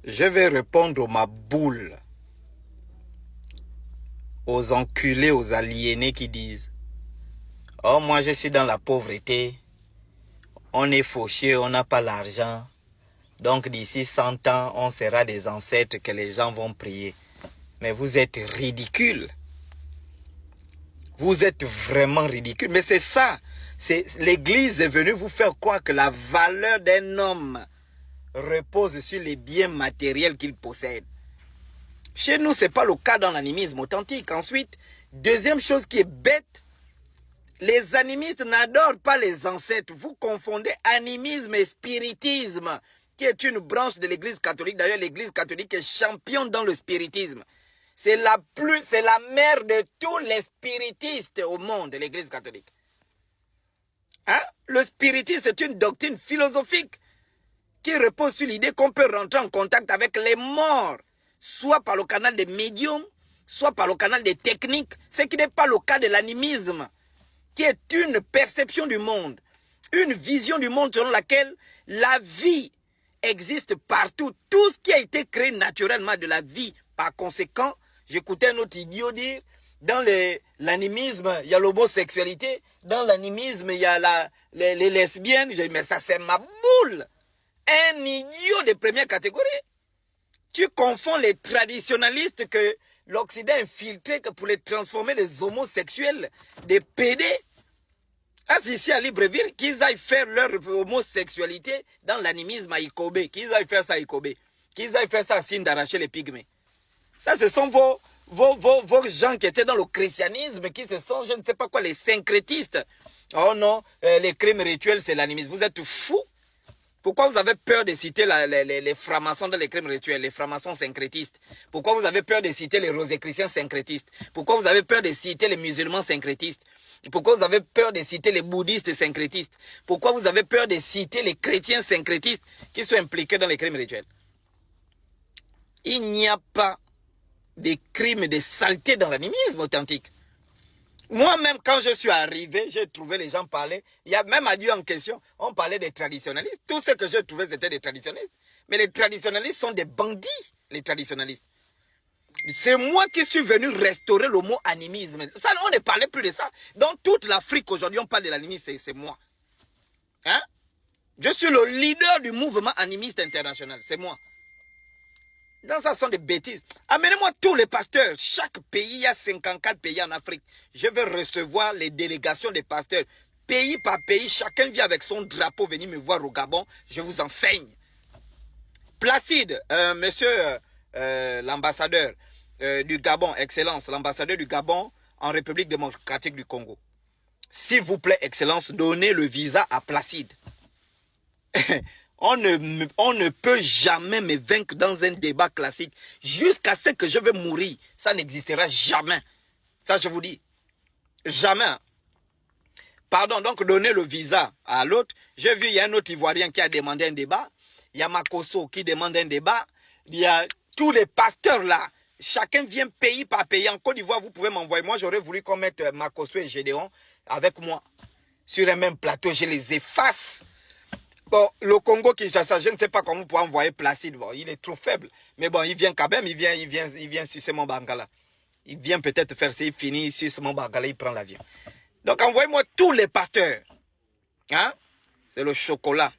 Je vais répondre ma boule aux enculés, aux aliénés qui disent « Oh, moi je suis dans la pauvreté, on est fauché, on n'a pas l'argent, donc d'ici 100 ans, on sera des ancêtres que les gens vont prier. » Mais vous êtes ridicules. Vous êtes vraiment ridicules. Mais c'est ça. L'Église est venue vous faire croire que la valeur d'un homme repose sur les biens matériels qu'il possède. Chez nous, ce n'est pas le cas dans l'animisme authentique. Ensuite, deuxième chose qui est bête, les animistes n'adorent pas les ancêtres. Vous confondez animisme et spiritisme, qui est une branche de l'Église catholique. D'ailleurs, l'Église catholique est championne dans le spiritisme. C'est la mère de tous les spiritistes au monde, l'Église catholique. Hein? Le spiritisme, c'est une doctrine philosophique qui repose sur l'idée qu'on peut rentrer en contact avec les morts, soit par le canal des médiums, soit par le canal des techniques, ce qui n'est pas le cas de l'animisme, qui est une perception du monde, une vision du monde selon laquelle la vie existe partout. Tout ce qui a été créé naturellement de la vie. Par conséquent, j'écoutais un autre idiot dire, dans l'animisme, il y a l'homosexualité, dans l'animisme, il y a les lesbiennes. J'ai dit, mais ça c'est ma boule. Un idiot de première catégorie. Tu confonds les traditionalistes que l'Occident a infiltrés pour les transformer les homosexuels, des pédés. Ah, c'est ici à Libreville, qu'ils aillent faire leur homosexualité dans l'animisme à Ikobe, qu'ils aillent faire ça à Ikobe, qu'ils aillent faire ça à Signe d'arracher les pygmées. Ça, ce sont vos gens qui étaient dans le christianisme, qui se sont, je ne sais pas quoi, les syncrétistes. Oh non, les crimes rituels, c'est l'animisme. Vous êtes fous. Pourquoi vous avez peur de citer les francs-maçons dans les crimes rituels, les francs-maçons syncrétistes? Pourquoi vous avez peur de citer les roséchrétiens syncrétistes? Pourquoi vous avez peur de citer les musulmans syncrétistes? Pourquoi vous avez peur de citer les bouddhistes syncrétistes? Pourquoi vous avez peur de citer les chrétiens syncrétistes qui sont impliqués dans les crimes rituels? Il n'y a pas de crimes, de saletés dans l'animisme authentique. Moi-même, quand je suis arrivé, j'ai trouvé les gens parler. Il y a même à Dieu en question, on parlait des traditionalistes. Tout ce que j'ai trouvé, c'était des traditionalistes. Mais les traditionalistes sont des bandits, les traditionalistes. C'est moi qui suis venu restaurer le mot animisme. Ça, on ne parlait plus de ça. Dans toute l'Afrique, aujourd'hui, on parle de l'animisme, c'est moi. Hein? Je suis le leader du mouvement animiste international, c'est moi. Donc ça sont des bêtises. Amenez-moi tous les pasteurs. Chaque pays, il y a 54 pays en Afrique. Je vais recevoir les délégations des pasteurs. Pays par pays, chacun vient avec son drapeau venir me voir au Gabon. Je vous enseigne. Placide, monsieur l'ambassadeur du Gabon, Excellence, l'ambassadeur du Gabon en République démocratique du Congo. S'il vous plaît, Excellence, donnez le visa à Placide. On ne peut jamais me vaincre dans un débat classique. Jusqu'à ce que je vais mourir, ça n'existera jamais. Ça, je vous dis. Jamais. Pardon, donc donner le visa à l'autre. J'ai vu, il y a un autre Ivoirien qui a demandé un débat. Il y a Makosso qui demande un débat. Il y a tous les pasteurs là. Chacun vient pays par pays. En Côte d'Ivoire, vous pouvez m'envoyer. Moi, j'aurais voulu qu'on mette Makosso et Gédéon avec moi sur un même plateau. Je les efface. Bon, le Congo-Kinshasa, je ne sais pas comment vous pouvez envoyer Placide. Bon, il est trop faible. Mais bon, il vient quand même, il vient sucer mon bangala. Il vient peut-être faire ça, il finit, il suce mon bangala, il prend l'avion. Donc envoyez-moi tous les pasteurs. Hein? C'est le chocolat.